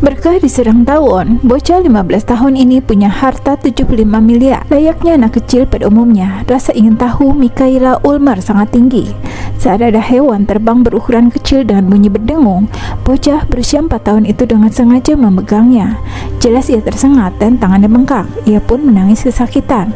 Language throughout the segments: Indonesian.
Berkah diserang tawon, bocah 15 tahun ini punya harta 75 miliar. Layaknya anak kecil pada umumnya, rasa ingin tahu Michaela Ulmer sangat tinggi. Saat ada hewan terbang berukuran kecil dengan bunyi berdengung, bocah berusia 4 tahun itu dengan sengaja memegangnya. Jelas ia tersengat dan tangannya bengkak. Ia pun menangis kesakitan.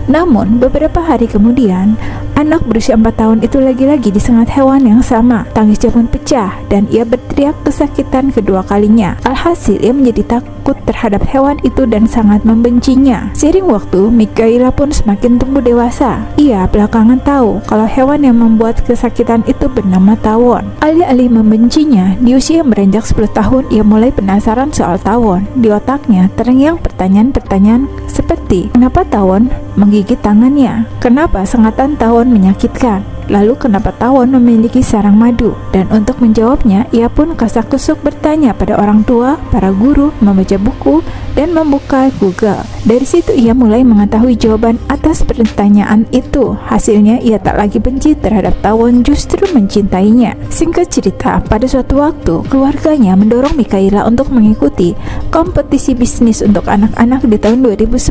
Namun, beberapa hari kemudian, anak berusia 4 tahun itu lagi-lagi disengat hewan yang sama. Tangisnya pun pecah dan ia berteriak kesakitan kedua kalinya. Alhasil, ia menjadi takut terhadap hewan itu dan sangat membencinya. Seiring waktu, Michaela pun semakin tumbuh dewasa. Ia belakangan tahu kalau hewan yang membuat kesakitan itu bernama tawon. Alih-alih membencinya, di usia yang beranjak 10 tahun, ia mulai penasaran soal tawon. Di otaknya terngiang pertanyaan-pertanyaan seperti, kenapa tawon menggigit tangannya? Kenapa sengatan tawon menyakitkan? Lalu kenapa tawon memiliki sarang madu? Dan untuk menjawabnya, ia pun kasak-kusuk bertanya pada orang tua, para guru, membaca buku, dan membuka Google. Dari situ ia mulai mengetahui jawaban atas pertanyaan itu. Hasilnya ia tak lagi benci terhadap tawon, justru mencintainya. Singkat cerita, pada suatu waktu keluarganya mendorong Michaela untuk mengikuti kompetisi bisnis untuk anak-anak di tahun 2010.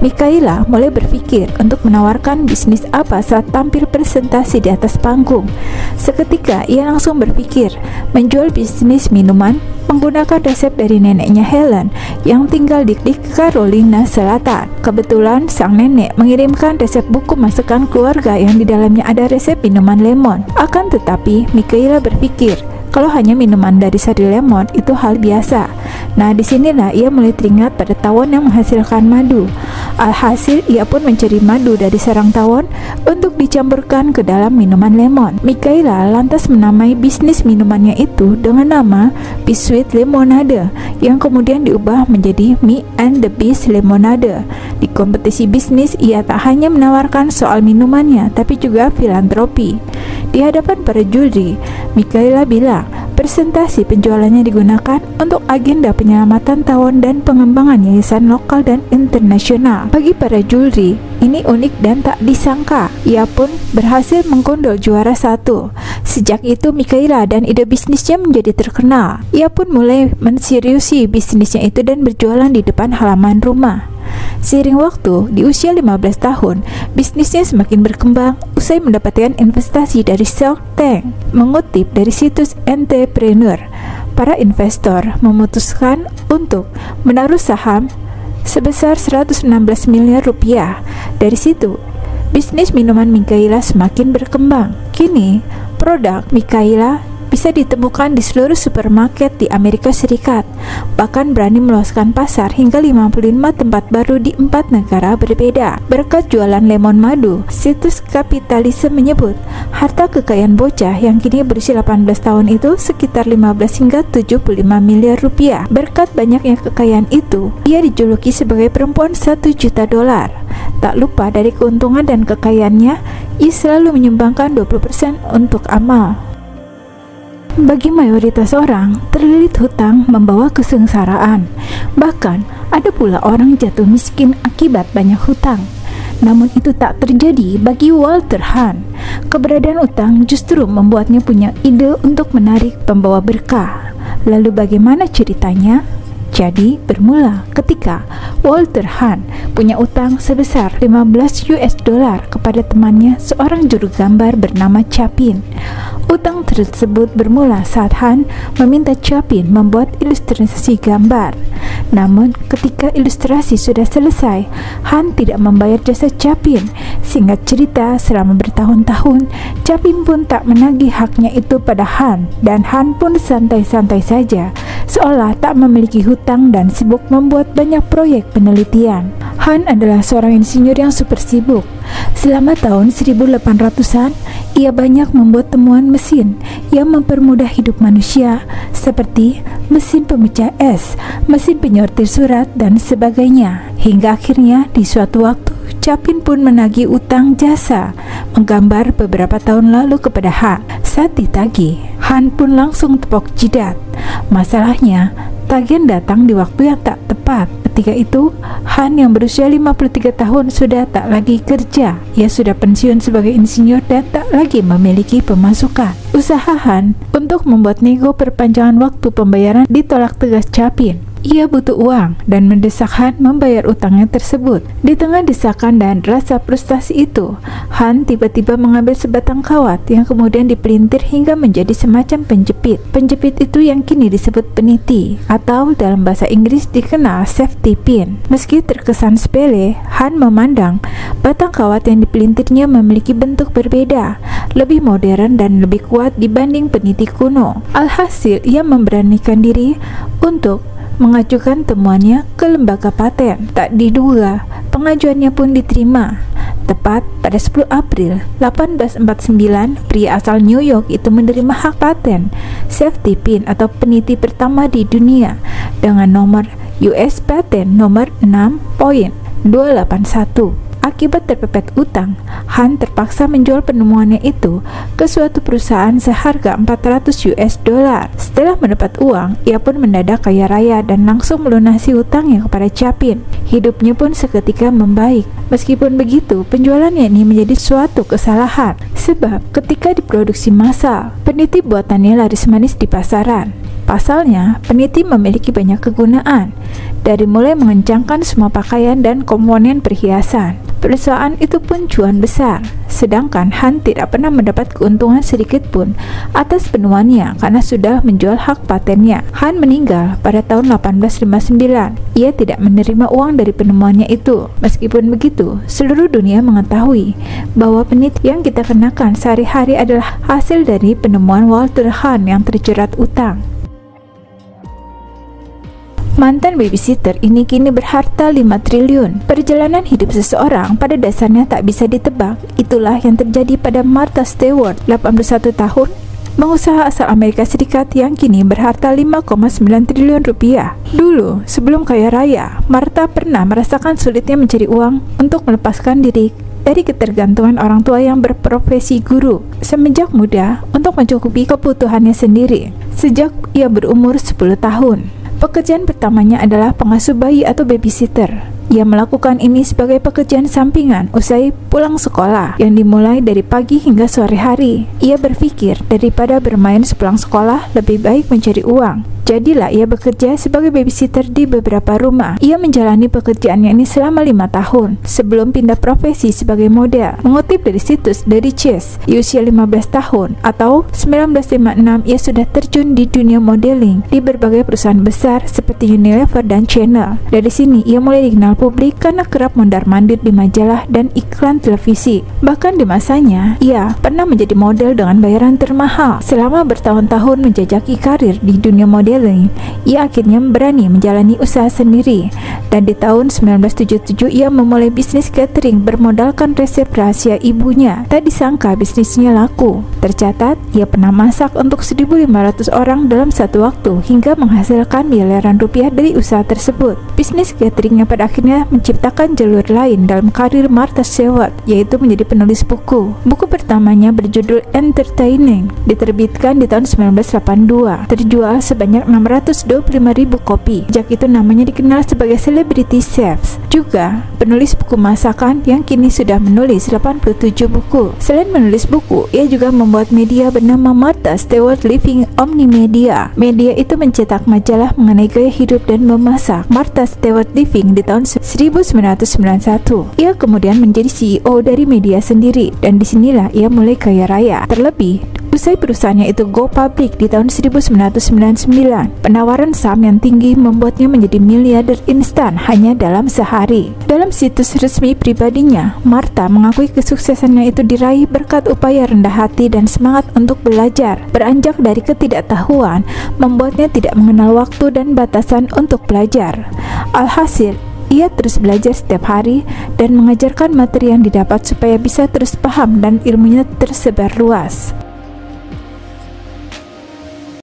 Michaela mulai berpikir untuk menawarkan bisnis apa saat tampil presentasi di atas panggung. Seketika ia langsung berpikir menjual bisnis minuman menggunakan resep dari neneknya Helen yang tinggal di Carolina Selatan. Kebetulan sang nenek mengirimkan resep buku masakan keluarga yang di dalamnya ada resep minuman lemon. Akan tetapi Michaela berpikir kalau hanya minuman dari sari lemon itu hal biasa. Nah, disinilah ia mulai teringat pada tawon yang menghasilkan madu. Alhasil, ia pun mencari madu dari sarang tawon untuk dicampurkan ke dalam minuman lemon. Michaela lantas menamai bisnis minumannya itu dengan nama Biscuit Lemonade, yang kemudian diubah menjadi Me and the Beast Lemonade. Di kompetisi bisnis, ia tak hanya menawarkan soal minumannya, tapi juga filantropi. Di hadapan para juri, Michaela bilang presentasi penjualannya digunakan untuk agenda penyelamatan tawon dan pengembangan yayasan lokal dan internasional. Bagi para juri, ini unik dan tak disangka. Ia pun berhasil menggondol juara 1. Sejak itu Michaela dan ide bisnisnya menjadi terkenal. Ia pun mulai menseriusi bisnisnya itu dan berjualan di depan halaman rumah. Seiring waktu, di usia 15 tahun, bisnisnya semakin berkembang usai mendapatkan investasi dari Shark Tank. Mengutip dari situs Entrepreneur, para investor memutuskan untuk menaruh saham sebesar 116 miliar rupiah. Dari situ, bisnis minuman Michaela semakin berkembang. Kini, produk Michaela bisa ditemukan di seluruh supermarket di Amerika Serikat, bahkan berani meluaskan pasar hingga 55 tempat baru di 4 negara berbeda. Berkat jualan lemon madu, situs Kapitalisme menyebut harta kekayaan bocah yang kini berusia 18 tahun itu sekitar 15 hingga 75 miliar rupiah. Berkat banyaknya kekayaan itu, ia dijuluki sebagai perempuan 1 juta dolar. Tak lupa dari keuntungan dan kekayaannya, ia selalu menyumbangkan 20% untuk amal. Bagi mayoritas orang, terlilit hutang membawa kesengsaraan. Bahkan, ada pula orang jatuh miskin akibat banyak hutang. Namun itu tak terjadi bagi Walter Hahn. Keberadaan utang justru membuatnya punya ide untuk menarik pembawa berkah. Lalu bagaimana ceritanya? Jadi bermula ketika Walter Hahn punya utang sebesar 15 US dollar kepada temannya, seorang juru gambar bernama Chapin. Utang tersebut bermula saat Hahn meminta Chapin membuat ilustrasi gambar. Namun ketika ilustrasi sudah selesai, Hahn tidak membayar jasa Chapin. Singkat cerita, selama bertahun-tahun Chapin pun tak menagih haknya itu pada Hahn, dan Hahn pun santai-santai saja, seolah tak memiliki hutang dan sibuk membuat banyak proyek penelitian. Hahn adalah seorang insinyur yang super sibuk. Selama tahun 1800-an, ia banyak membuat temuan mesin yang mempermudah hidup manusia, seperti mesin pemecah es, mesin penyortir surat, dan sebagainya. Hingga akhirnya di suatu waktu, Chapin pun menagih utang jasa menggambar beberapa tahun lalu kepada Hahn. Saat ditagih, Hahn pun langsung tepok jidat. Masalahnya, tagihan datang di waktu yang tak tepat. Ketika itu, Han yang berusia 53 tahun sudah tak lagi kerja. Ia sudah pensiun sebagai insinyur dan tak lagi memiliki pemasukan. Usaha Han untuk membuat nego perpanjangan waktu pembayaran ditolak tegas Chapin. Ia butuh uang dan mendesak Han membayar utangnya tersebut. Di tengah desakan dan rasa frustasi itu, Han tiba-tiba mengambil sebatang kawat yang kemudian dipelintir hingga menjadi semacam penjepit. Penjepit itu yang kini disebut peniti, atau dalam bahasa Inggris dikenal safety pin. Meski terkesan sepele, Han memandang batang kawat yang dipelintirnya memiliki bentuk berbeda, lebih modern dan lebih kuat dibanding peniti kuno. Alhasil, ia memberanikan diri untuk mengajukan temuannya ke lembaga paten. Tak diduga, pengajuannya pun diterima. Tepat pada 10 April 1849, pria asal New York itu menerima hak paten safety pin atau peniti pertama di dunia dengan nomor US Patent nomor 6.281. Akibat terpepet utang, Han terpaksa menjual penemuannya itu ke suatu perusahaan seharga 400 US dollar. Setelah mendapat uang, ia pun mendadak kaya raya dan langsung melunasi hutangnya kepada Chapin. Hidupnya pun seketika membaik. Meskipun begitu, penjualannya ini menjadi suatu kesalahan, sebab ketika diproduksi massal, peniti buatannya laris manis di pasaran. Pasalnya, peniti memiliki banyak kegunaan, dari mulai mengencangkan semua pakaian dan komponen perhiasan. Perusahaan itu pun cuan besar, sedangkan Han tidak pernah mendapat keuntungan sedikit pun atas penemuannya karena sudah menjual hak patennya. Han meninggal pada tahun 1859. Ia tidak menerima uang dari penemuannya itu. Meskipun begitu, seluruh dunia mengetahui bahwa peniti yang kita kenakan sehari-hari adalah hasil dari penemuan Walter Han yang terjerat utang. Mantan babysitter ini kini berharta 5 triliun. Perjalanan hidup seseorang pada dasarnya tak bisa ditebak. Itulah yang terjadi pada Martha Stewart, 81 tahun, pengusaha asal Amerika Serikat yang kini berharta 5,9 triliun rupiah. Dulu, sebelum kaya raya, Martha pernah merasakan sulitnya mencari uang untuk melepaskan diri dari ketergantungan orang tua yang berprofesi guru semenjak muda untuk mencukupi kebutuhannya sendiri. Sejak ia berumur 10 tahun, pekerjaan pertamanya adalah pengasuh bayi atau babysitter. Ia melakukan ini sebagai pekerjaan sampingan usai pulang sekolah yang dimulai dari pagi hingga sore hari. Ia berpikir daripada bermain sepulang sekolah, lebih baik mencari uang. Jadilah ia bekerja sebagai babysitter di beberapa rumah. Ia menjalani pekerjaannya ini selama 5 tahun sebelum pindah profesi sebagai model. Mengutip dari situs dari Chase, di usia 15 tahun atau 1956 ia sudah terjun di dunia modeling di berbagai perusahaan besar seperti Unilever dan Chanel. Dari sini ia mulai dikenal publik karena kerap mondar-mandir di majalah dan iklan televisi. Bahkan di masanya, ia pernah menjadi model dengan bayaran termahal. Selama bertahun-tahun menjajaki karir di dunia modeling, ia akhirnya berani menjalani usaha sendiri. Dan di tahun 1977 ia memulai bisnis catering bermodalkan resep rahasia ibunya. Tak disangka bisnisnya laku. Tercatat, ia pernah masak untuk 1.500 orang dalam satu waktu hingga menghasilkan miliaran rupiah dari usaha tersebut. Bisnis cateringnya pada akhirnya menciptakan jalur lain dalam karir Martha Stewart, yaitu menjadi penulis buku. Buku pertamanya berjudul Entertaining, diterbitkan di tahun 1982, terjual sebanyak 625.000 kopi. Sejak itu namanya dikenal sebagai celebrity chefs. Juga penulis buku masakan yang kini sudah menulis 87 buku. Selain menulis buku, ia juga membuat media bernama Martha Stewart Living Omnimedia. Media itu mencetak majalah mengenai gaya hidup dan memasak. Martha Stewart Living di tahun 1991. Ia kemudian menjadi CEO dari media sendiri dan disinilah ia mulai kaya raya. Terlebih, usai perusahaannya itu go public di tahun 1999, penawaran saham yang tinggi membuatnya menjadi miliarder instan hanya dalam sehari. Dalam situs resmi pribadinya, Martha mengakui kesuksesannya itu diraih berkat upaya rendah hati dan semangat untuk belajar. Beranjak dari ketidaktahuan, membuatnya tidak mengenal waktu dan batasan untuk belajar. Alhasil, ia terus belajar setiap hari dan mengajarkan materi yang didapat supaya bisa terus paham dan ilmunya tersebar luas.